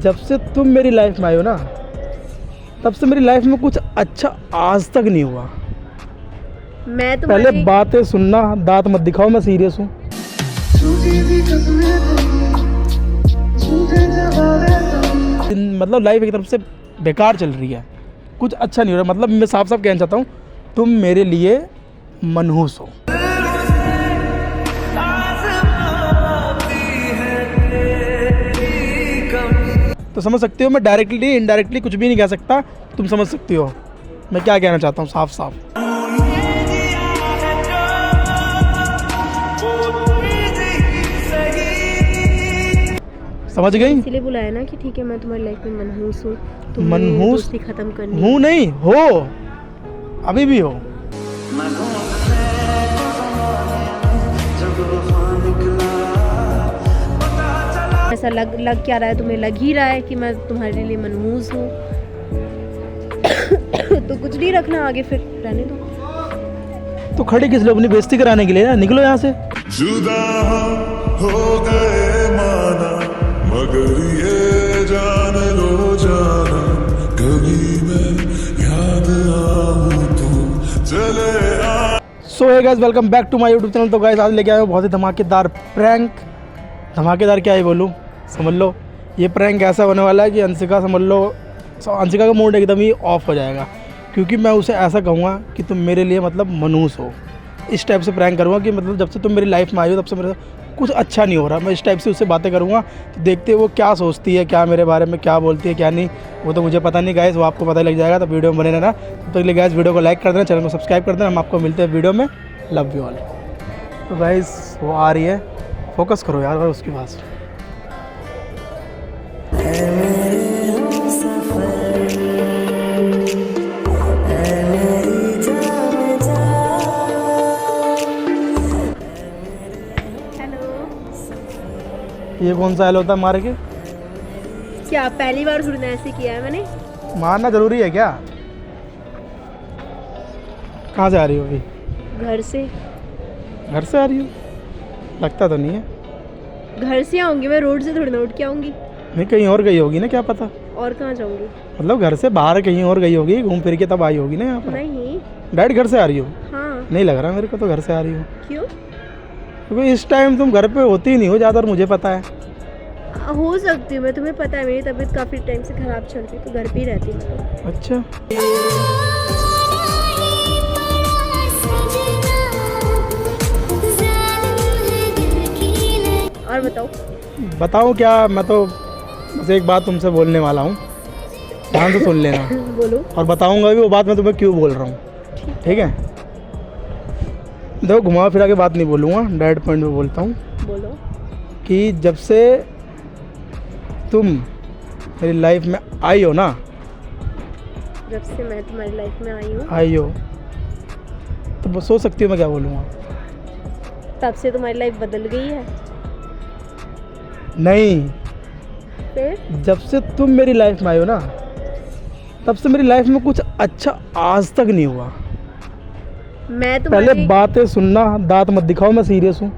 जब से तुम मेरी लाइफ में आई हो ना, तब से मेरी लाइफ में कुछ अच्छा आज तक नहीं हुआ। मैं पहले बातें सुनना, दांत मत दिखाओ, मैं सीरियस हूँ। मतलब लाइफ एक तरफ से बेकार चल रही है, कुछ अच्छा नहीं हो रहा। मतलब मैं साफ साफ कहना चाहता हूँ, तुम मेरे लिए मनहूस हो। तो समझ सकते हो, मैं डायरेक्टली इनडायरेक्टली कुछ भी नहीं कह सकता, तुम समझ सकती हो मैं क्या कहना चाहता हूँ साफ साफ। समझ गई? इसलिए बुलाया ना कि ठीक है मैं तुम्हारी लाइफ में मनहूस हूँ, तुम मनहूस दोस्ती खत्म करनी हूँ नहीं हो, अभी भी हो। ऐसा लग क्या रहा है तुम्हें? लग ही रहा है कि मैं तुम्हारे लिए मनहूस हूँ। तो कुछ नहीं रखना आगे, फिर रहने दो। तो खड़े किस लोग अपनी बेइज्जती कराने के लिए ना, निकलो यहाँ से। जुदा हो गए माना, मगर ये जान लो जाना, कभी मैं याद आऊं तो चले आ। So hey guys, welcome back to my YouTube channel. तो गाइस आज लेके आए हो बहुत ही धमाकेदार प्रैंक। धमाकेदार क्या ही बोलूँ, समझ लो ये प्रैंक ऐसा होने वाला है कि अंशिका, समझ लो अंशिका का मूड एकदम ही ऑफ हो जाएगा, क्योंकि मैं उसे ऐसा कहूँगा कि तुम मेरे लिए मतलब मनहूस हो। इस टाइप से प्रैंक करूँगा कि मतलब जब से तुम मेरी लाइफ में आई हो तब से मेरे कुछ अच्छा नहीं हो रहा। मैं इस टाइप से उससे बातें करूँगा, तो देखते वो क्या सोचती है, क्या मेरे बारे में क्या बोलती है क्या नहीं, वो तो मुझे पता नहीं गाइस, वो आपको पता लग जाएगा। तो वीडियो में बने रहना। तब तक गाइस वीडियो को लाइक कर देना, चैनल को सब्सक्राइब कर देना। हम आपको मिलते हैं वीडियो में। Love you all. तो गाइस वो आ रही है, फोकस करो यार उसके पास। ये कौन सा हेलो होता है मार के? क्या पहली बार सुनना ऐसे किया है मैंने? मारना जरूरी है क्या? कहाँ से आ रही हो अभी? घर से। घर से आ रही हो? लगता तो नहीं है। घर से आऊंगी मैं, रोड से थोड़ी ना उठ के आऊंगी। नहीं कहीं और गई होगी ना, क्या पता। और कहाँ जाऊंगी? मतलब घर से बाहर कहीं और गई होगी, घूम फिर के तब आई होगी ना यहाँ पर। नहीं। डायरेक्ट घर से आ रही हो? हाँ। नहीं लग रहा मेरे को तो घर से आ रही हो। क्यों? क्योंकि इस टाइम तुम घर पे होती ही नहीं हो ज़्यादा, और मुझे पता है। हो सकती हूँ मैं, तुम्हें पता है मेरी तबीयत काफ़ी टाइम से ख़राब चल रही है, तो घर पे ही रहती हूँ तो। अच्छा। और बताओ। बताओ क्या, मैं तो बस एक बात तुमसे बोलने वाला हूँ, ध्यान से सुन लेना। बोलो। और बताऊँगा भी वो बात मैं तुम्हें क्यों बोल रहा हूँ, ठीक है? देखो घुमा फिरा के बात नहीं बोलूँगा, डायरेक्ट पॉइंट पे बोलता हूँ। बोलो। कि जब से तुम मेरी लाइफ में आई हो ना, जब से मैं तुम्हारी लाइफ में आई हो, तो बस सोच सकती हो मैं क्या बोलूँगा। तब से तुम्हारी लाइफ बदल गई है? नहीं, फिर? जब से तुम मेरी लाइफ में आई हो ना, तब से मेरी लाइफ में कुछ अच्छा आज तक नहीं हुआ। मैं पहले बातें सुनना, दांत मत दिखाओ, मैं सीरियस हूँ।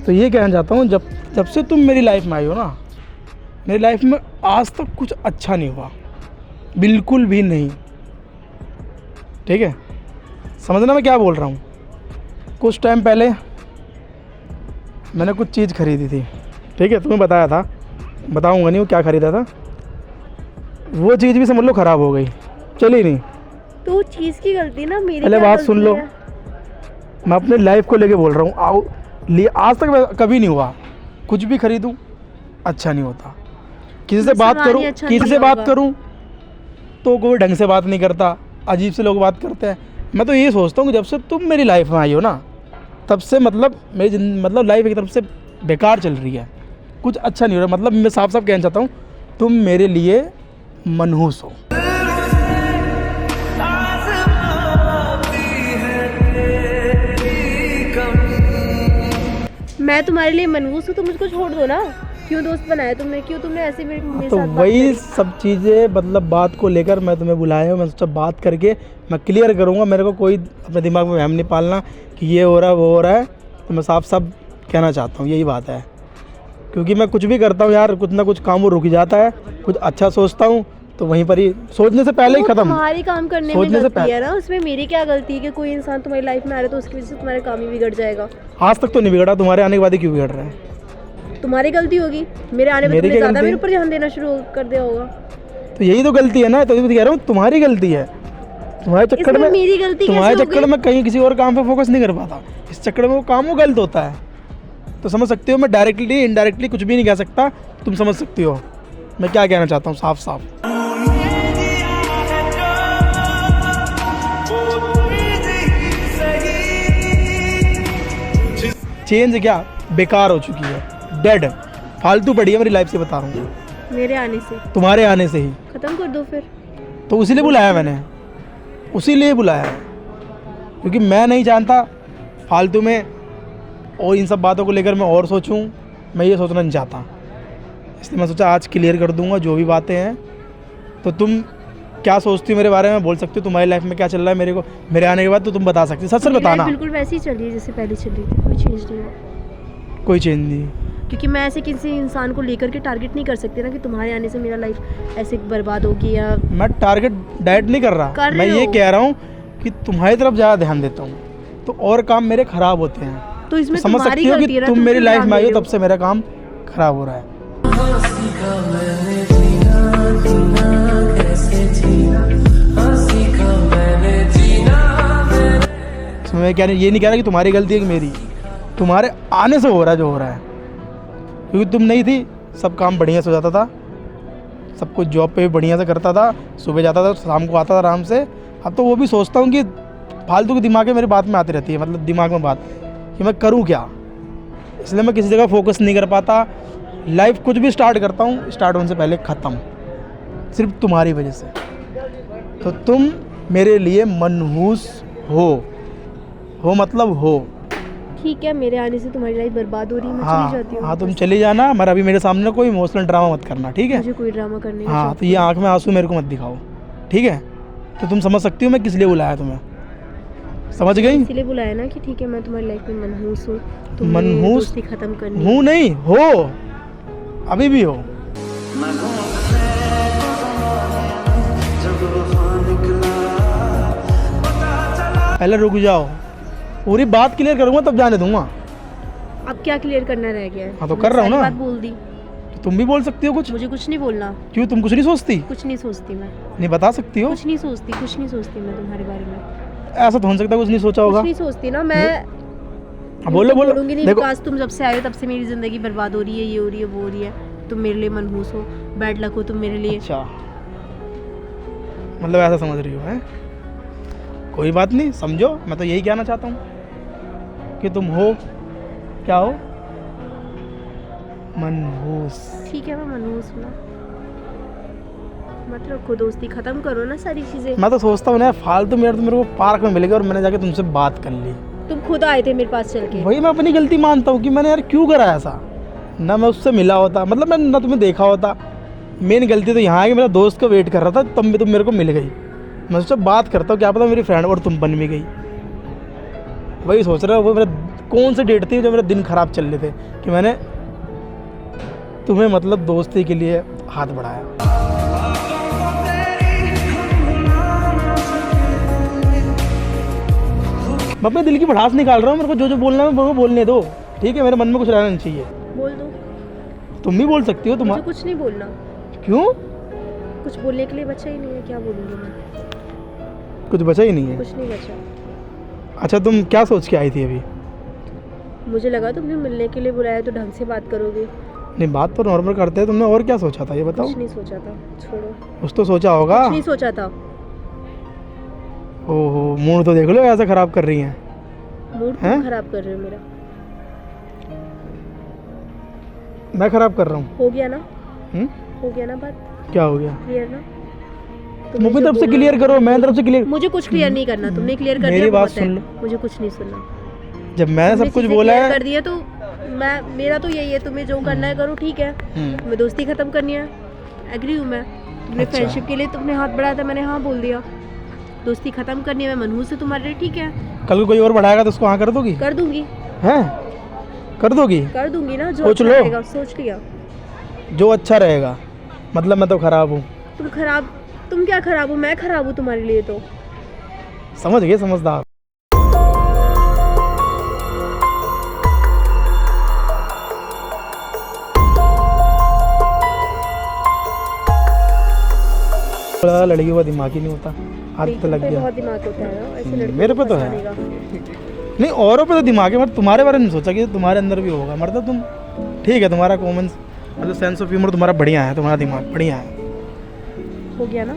तो ये कहना चाहता हूँ, जब से तुम मेरी लाइफ में आई हो ना, मेरी लाइफ में आज तक कुछ अच्छा नहीं हुआ, बिल्कुल भी नहीं, ठीक है? समझना मैं क्या बोल रहा हूँ। कुछ टाइम पहले मैंने कुछ चीज़ खरीदी थी, ठीक है? तुम्हें बताया था, बताऊँगा नहीं वो क्या ख़रीदा था। वो चीज़ भी समझ लो ख़राब हो गई, चली नहीं। तो चीज़ की गलती ना मेरी। पहले बात सुन लो, मैं अपने लाइफ को लेके बोल रहा हूँ। आज तक कभी नहीं हुआ, कुछ भी खरीदूँ अच्छा नहीं होता। किसी से बात करूँ, किसी से बात करूँ तो कोई ढंग से बात नहीं करता, अजीब से लोग बात करते हैं। मैं तो ये सोचता हूँ कि जब से तुम मेरी लाइफ में आई हो ना, तब से मतलब मेरी मतलब लाइफ एक तरफ से बेकार चल रही है, कुछ अच्छा नहीं हो रहा। मतलब मैं साफ साफ कहना चाहता हूँ, तुम मेरे लिए मनहूस हो। मैं तुम्हारे लिए मनहूस हूँ तो मुझको छोड़ दो ना। क्यों दोस्त बनाया तुमने, क्यों तुमने ऐसे मेरे तो साथ बात वही करी? सब चीज़ें मतलब बात को लेकर मैं तुम्हें बुलाया हूँ। मैं सोचा बात करके मैं क्लियर करूँगा। मेरे को कोई अपने दिमाग में वहम नहीं पालना कि ये हो रहा है वो हो रहा है। तो मैं साफ साफ कहना चाहता हूँ, यही बात है। क्योंकि मैं कुछ भी करता हूँ यार, कुछ ना कुछ काम वो रुक जाता है। कुछ अच्छा सोचता हूँ तो वहीं पर ही सोचने से पहले ही वो ख़त्म। तुम्हारी काम करने में सोचने से गलती पहले। है ना, उसमें मेरी क्या गलती है कि कोई इंसान तुम्हारी लाइफ में आ रहा है तो उसकी वजह से तुम्हारा काम ही बिगड़ जाएगा। आज तक तो नहीं बिगड़ा, तुम्हारे आने के बाद ही क्यों बिगड़ रहा है? तुम्हारी गलती होगी, मेरे आने में मेरी तुमने क्या ज़्यादा गलती मेरे है? ऊपर ध्यान देना शुरू कर दिया होगा। तो यही तो गलती है ना, तो कह रहा हूँ तुम्हारी गलती है। तुम्हारे चक्कर इसमें में मेरी गलती तुम्हारे कैसे हो चक्कर गई? में कहीं किसी और काम पे फोकस नहीं कर पाता। इस चक्कर में वो काम वो गलत होता है। तो समझ सकते हो, मैं डायरेक्टली इनडायरेक्टली कुछ भी नहीं कह सकता, तुम समझ सकती हो मैं क्या कहना चाहता हूँ साफ साफ। चेंज क्या बेकार हो चुकी है, डेड फालतू पड़ी है मेरी लाइफ से, बता रहा हूँ। मेरे आने से तुम्हारे आने से ही खत्म कर दो फिर। तो उसीलिए बुलाया मैंने, उसीलिए बुलाया है। क्योंकि मैं नहीं जानता फालतू में और इन सब बातों को लेकर मैं और सोचूं, मैं ये सोचना नहीं चाहता। इसलिए मैं सोचा आज क्लियर कर दूंगा जो भी बातें हैं। तो तुम क्या सोचती हो मेरे बारे में, बोल सकती हो। तुम्हारी लाइफ में क्या चल रहा है मेरे को मेरे आने के बाद तो तुम बता सकती हो। सच सच मेरी बताना। लाइफ बिल्कुल वैसी ही चल रही है जैसे पहले चल रही थी, कोई चेंज नहीं हुआ। कोई चेंज नहीं। क्योंकि मैं ऐसे किसी इंसान को लेकर के टारगेट नहीं कर सकती ना कि तुम्हारे आने से मेरा लाइफ ऐसे बर्बाद होगी या मैं टारगेट डाइट नहीं कर रहा, कर मैं रहे ये हो। कह रहा हूँ कि तुम्हारी तरफ ज़्यादा ध्यान देता हूँ तो और काम मेरे ख़राब होते हैं। तो इसमें समझ तुम्हारी सकती हो गलती है कि ना, तुम मेरी क्यों लाइफ ध्यान में आई दे हो रहे तब से मेरा काम ख़राब हो रहा है। इसमें मैं क्या ये नहीं कह रहा कि तुम्हारी गलती है कि मेरी, तुम्हारे आने से हो रहा है जो हो रहा है। क्योंकि तुम नहीं थी सब काम बढ़िया से हो जाता था, सब कुछ जॉब पे भी बढ़िया से करता था, सुबह जाता था शाम को आता था आराम से। अब तो वो भी सोचता हूँ कि फालतू की दिमाग में मेरी बात में आती रहती है, मतलब दिमाग में बात कि मैं करूँ क्या। इसलिए मैं किसी जगह फोकस नहीं कर पाता। लाइफ कुछ भी स्टार्ट करता हूँ, स्टार्ट होने से पहले ख़त्म, सिर्फ तुम्हारी वजह से। तो तुम मेरे लिए मनहूस हो मतलब हो। ठीक है, मेरे आने से तुम्हारी लाइफ बर्बाद हो रही है, मैं चली जाती हूँ। हाँ तुम चली जाना, मगर अभी मेरे सामने कोई इमोशनल ड्रामा मत करना, ठीक है। मुझे कोई ड्रामा करने का हाँ शौक तो ये आँख में आंसू मेरे को मत दिखाओ, ठीक है। तो तुम समझ सकती हो मैं किस लिए बुलाया तुम्हें, समझ गई। इसीलिए बुलाया ना कि ठीक है मैं तुम्हारी लाइफ में मनहूस हूँ, तुम मनहूस दोस्ती खत्म करनी हूँ नहीं हो, अभी भी हो। पहले रुक जाओ, पूरी बात क्लियर करूँगा तब जाने दूंगा। अब क्या क्लियर करना रह गया है? हाँ तो मैंने कर रहा हूँ सारी ना। बात बोल दी। तो तुम भी बोल सकती हो कुछ। मुझे कुछ नहीं बोलना, क्यों, तुम कुछ नहीं सोचती? कुछ नहीं सोचती मैं, नहीं बता सकती हो। कुछ नहीं सोचती, कुछ नहीं सोचती मैं तुम्हारे बारे में। ऐसा तो हो सकता है कुछ नहीं सोचा कुछ होगा। नहीं सोचती ना मैं। हाँ, बोलो बोलो। बोलूंगी नहीं, देखो विकास तुम जब से आए हो तब से मेरी जिंदगी बर्बाद हो रही है, ये हो रही है, वो हो रही है। तुम मेरे लिए मनहूस हो, बैड लक हो तुम मेरे लिए। अच्छा मतलब ऐसा समझ रही हो है। कोई बात नहीं, समझो। मैं तो यही कहना चाहता हूँ कि तुम हो क्या हो, मनहूस। ठीक है मैं मनहूस हूँ ना, मत रखो दोस्ती, खत्म करो ना सारी चीजें। मैं तो सोचता हूँ ना फालतू मेरे को पार्क में मिल गया और मैंने जाके तुमसे बात कर ली। तुम खुद आए थे मेरे पास चल के। वही मैं अपनी गलती मानता हूँ कि मैंने यार क्यों करा ऐसा। ना मैं उससे मिला होता, मतलब मैं ना तुम्हें देखा होता। मेन गलती तो यहाँ है कि मेरा दोस्त को वेट कर रहा था, तब भी तुम मेरे को मिल गई। मैं उससे बात करता हूँ, क्या पता मेरी फ्रेंड और तुम बन भी गई। वही सोच रहा हूँ वो मेरा कौन सी डेट थी जो मेरा दिन खराब चल रहे थे कि मैंने तुम्हें मतलब दोस्ती के लिए हाथ बढ़ाया। मैं अपने दिल की भड़ास निकाल रहा हूँ, मेरे को जो जो बोलना है मेरे को बोलने दो, ठीक है। मेरे मन में कुछ रहना नहीं चाहिए। बोल दो। तुम भी बोल सकती हो। तुम मुझे कुछ नहीं बोलना, क्यों, कुछ बोलने के लिए बचा ही नहीं है। क्या बोलूँगी मैं, कुछ बचा ही नहीं है। कुछ नहीं बचा। अच्छा तुम क्या सोच के आई थी अभी? मुझे लगा तुमने मिलने के लिए बुलाया तो ढंग से बात करोगे। नहीं बात तो नॉर्मल करते हैं, तुमने और क्या सोचा था ये बताओ। कुछ नहीं सोचा था, छोड़ो। कुछ तो सोचा होगा। कुछ नहीं सोचा था। ओहो मूड तो देख लो ऐसा खराब कर रही हैं। मूड हैं? तुम खराब कर रहे हो मेरा। मैं खराब कर रहा हूँ? हो गया ना, हम्म? हो गया ना बात, क्या हो गया? क्लियर ना। तुम अपनी तरफ से क्लियर करो, मैं तरफ से क्लियर। मुझे कुछ क्लियर नहीं करना, तुमने क्लियर कर मेरी दिया बात बहुत है। सुन लो। मुझे कुछ नहीं सुनना। जब मैंने सब कुछ चीज़ें बोला clear है, कर दिया तो मैं मेरा तो यही है, तुम्हें जो करना है करो, ठीक है। तुम्हें दोस्ती खत्म करनी है, एग्री हूँ मैं। तुमने अच्छा। फ्रेंडशिप के लिए तुमने हाथ बढ़ाया था, मैंने हाँ बोल दिया। दोस्ती खत्म करनी है, मैं मनहूस से तुम्हारे लिए, ठीक है। कल को कोई और बढ़ाएगा तो उसको हाँ कर दोगी? कर दूंगी, हैं? कर दोगी? कर दूंगी ना, जो सोच अच्छा लो। रहेगा, सोच लिया। जो अच्छा रहेगा, मतलब मैं तो खराब हूँ। तुम क्या खराब हो? मैं खराब हूँ तुम्हारे लिए तो। समझ गए, समझदार। लड़कियों का दिमाग ही नहीं होता, आदत तो लग पे गया। बहुत दिमाग होता है ना, ऐसे लड़कों मेरे को पे तो है। फंसाने का। नहीं, औरों पे तो दिमाग है, मगर तुम्हारे बारे में नहीं सोचा कि तुम्हारे अंदर भी होगा। मतलब तुम ठीक है, तुम्हारा कॉमन मतलब सेंस ऑफ ह्यूमर तुम्हारा बढ़िया है, तुम्हारा दिमाग बढ़िया है। हो गया ना?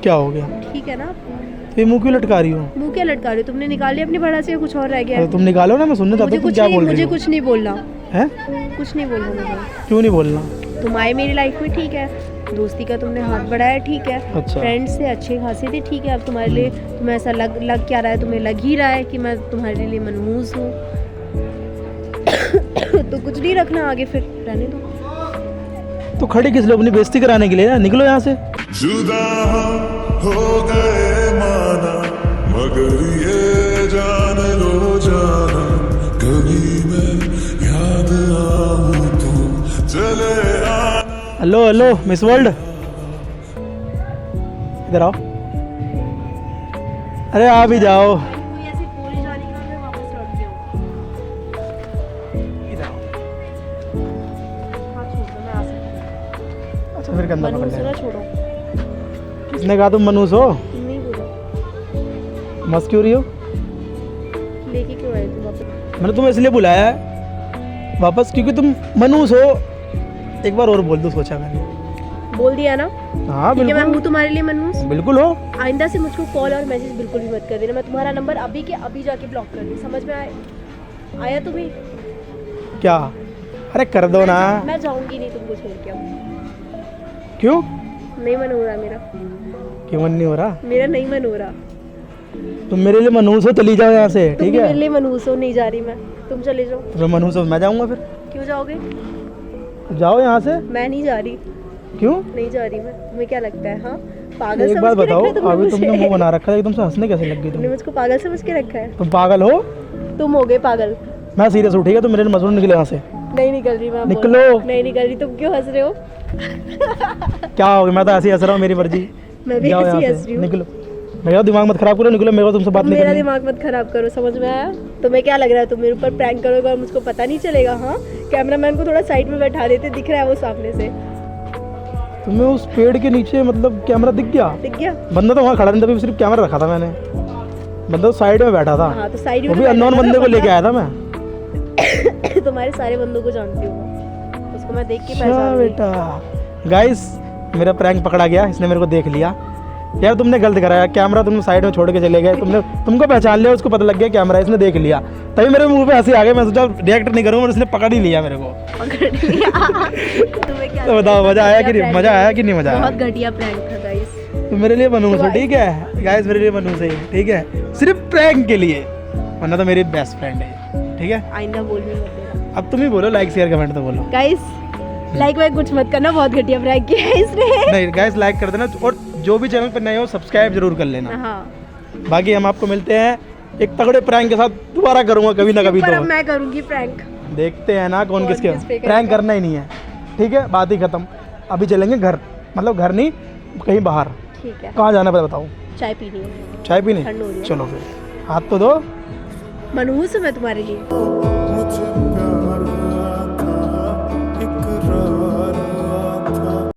क्या हो गया? ठीक है ना? तो ये मुंह क्यों लटका रही हो? मुंह क्या लटका रही हो? तुमने निकाल लिया अपनी बड़ा से, कुछ और रह गया है? अरे तुम निकालो ना, मैं सुनना चाहता हूँ तुम क्या बोल रही मुझे हो। कुछ नहीं बोलना हैं? कुछ नहीं बोलना मुझे। क्यों नहीं बोलना? तुम आए मेरी लाइफ में, ठीक है। दोस्ती का तुमने हाथ बढ़ाया, ठीक है। अच्छा। फ्रेंड से अच्छे खासे थे, ठीक है। अब तुम्हारे लिए तुम्हें ऐसा लग क्या रहा है? तुम्हें लग ही रहा है कि मैं तुम्हारे लिए मनहूस हूँ। तो कुछ नहीं रखना आगे, फिर रहने दो। तो खड़ी किस लिए? अपनी बेइज्जती कराने के लिए ना? निकलो यहाँ से। जुदा हो गए माना, मगर ये जान लो जाना, कभी मैं याद आऊं तो चले आना। हेलो हेलो मिस वर्ल्ड, इधर आओ। अरे आ भी जाओ। ऐसे बोले जाने के बाद मैं वापस लौटती हूँ। इधर आओ। हाँ, छोड़ दो, मैं आ सकती हूँ। अच्छा फिर कंधा पकड़ मनहूस ले। ना छोड़ो। किसने कहा तुम मनहूस हो? नहीं बोलो। मस्त क्यों रही हो? लेके क्यों आए तुम वापस? मैंने तुम्हें इसलिए बुलाया है वापस क्योंकि तुम मनहूस हो। एक बार और बोल दो, सोचा मैंने। बोल दिया ना? हाँ ठीक है, मैं बिल्कुल, हूँ तुम्हारे लिए मनहूस। बिल्कुल हो। आइंदा से मुझको कॉल और मैसेज बिल्कुल भी मत कर देना। मैं तुम्हारा नंबर अभी के अभी जाके ब्लॉक कर दूँ, समझ में आया तुम्हें? क्या? अरे कर दो ना। मैं जाऊंगी नहीं तुमको छोड़ के अब। क्यों? नहीं मन हो रहा मेरा। क्यों मन नहीं हो रहा? मेरा नहीं मन हो रहा। तुम मेरे लिए मनहूस हो, चली जाओ यहाँ से, तुम ठीक भी है? मेरे लिए मनहूस हो, नहीं जा रही मैं। तुम चले जाओ। तुम मनहूस हो, मैं जाऊँगा फिर। क्यों जाओगे? जाओ यहाँ से। मैं नहीं जा रही। क्यों? नहीं जा रही मैं। तुम्हें क्या लगता है? हाँ, पागल एक समझ बात के रखा बताओ, है तुमने अभी तुमने मुझे? मुंह बना रखा है, एकदम से हंसने कैसे लग गई तुमने तुम? मुझको पागल समझ के रखा है। तुम पागल हो? तुम हो गए पागल। मैं सीरियस हूँ, ठीक है? तुम मेरे मजबूर निकले यहाँ से। नहीं निकल रही मैं। निकलो। नहीं निकल रही। तुम क्यों हंस रहे हो? क्या हो गया? मैं तो ऐसे ही हंस रहा हूँ, मेरी मर्जी। मैं भी जाओ ऐसे ही यहाँ हंस से, रही हूँ। निकलो। मेरा दिमाग मत खराब करो, निकलो। मेरे को तुमसे बात नहीं मेरा करनी। दिमाग मत खराब करो, समझ में आया? तुम्हें क्या लग रहा है तुम मेरे ऊपर प्रैंक करोगे और मुझको पता नहीं चलेगा? हाँ, कैमरामैन को थोड़ा साइड में बैठा देते, दिख रहा है वो सामने से। तुम्हें उस पेड़ के नीचे मतलब कैमरा दिख गया? दिख गया? बंदा तो वहाँ खड़ा नहीं था, सिर्फ कैमरा रखा था मैंने। बंदा तो साइड में बैठा था। हाँ, तो साइड वो में भी अननोन बंदे को लेके आया था मैं। तुम्हारे सारे बंदों को जानती हूँ मैं। उसको मैं देख के अच्छा पहचान गई। बेटा। गाइस, मेरा प्रैंक पकड़ा गया, इसने मेरे को देख लिया। यार तुमने गलत कराया, कैमरा तुमने साइड में छोड़ के चले गए। तुमको पहचान लिया, उसको पता लग गया कैमरा, इसने देख लिया, तभी मेरे मुंह पे हंसी आ गई। मैं सोचा रिएक्ट नहीं करूँगा, इसने पकड़ ही लिया मेरे को। पकड़ लिया। तुम्हें क्या तो बताओ, मजा आया कि नहीं? मजा आया कि नहीं? मजा आया? बहुत घटिया प्रैंक था गाइस। तो मेरे लिए मनहूस हो, ठीक है गाइस? मेरे लिए मनहूस है, ठीक है? सिर्फ प्रैंक के लिए, वरना तो मेरी बेस्ट फ्रेंड है, ठीक है? आइंदा बोलने मत देना अब तुम ही बोलो, लाइक शेयर कमेंट तो बोलो। गाइस। लाइक वाइक कुछ मत करना, बहुत घटिया प्रैंक किया है इसने। नहीं गाइस, लाइक कर देना, और जो भी चैनल पर नए हो सब्सक्राइब जरूर कर लेना। हाँ, बाकी हम आपको मिलते हैं एक तगड़े प्रैंक के साथ, दोबारा करूंगा कभी ना कभी। पर अब तो मैं करूंगी प्रैंक। देखते हैं ना कौन किस किसके। पे करेगा? प्रैंक करना ही नहीं है, ठीक है? बात ही खत्म। अभी चलेंगे घर, मतलब घर नहीं, कहीं बाहर। ठीक है, कहाँ जाना है बताओ? चाय पीनी है। चाय पीने? ठंड हो रही है। चलो फिर, हाथ तो दो। मनहूस हूँ मैं तुम्हारे लिए। मुझे